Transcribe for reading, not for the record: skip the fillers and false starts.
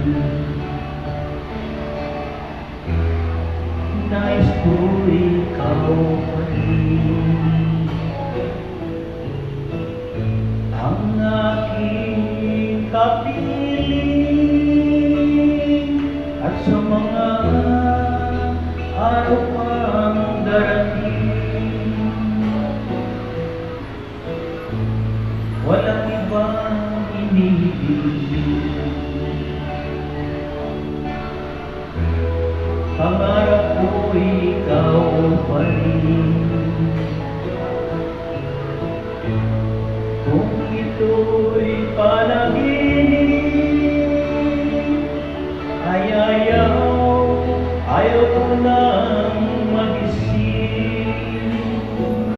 Nais ko ikaw pa rin ang aking kapiling, at sa mga araw pang darating, walang ibang iniibig. Pangarap ko ikaw pa rin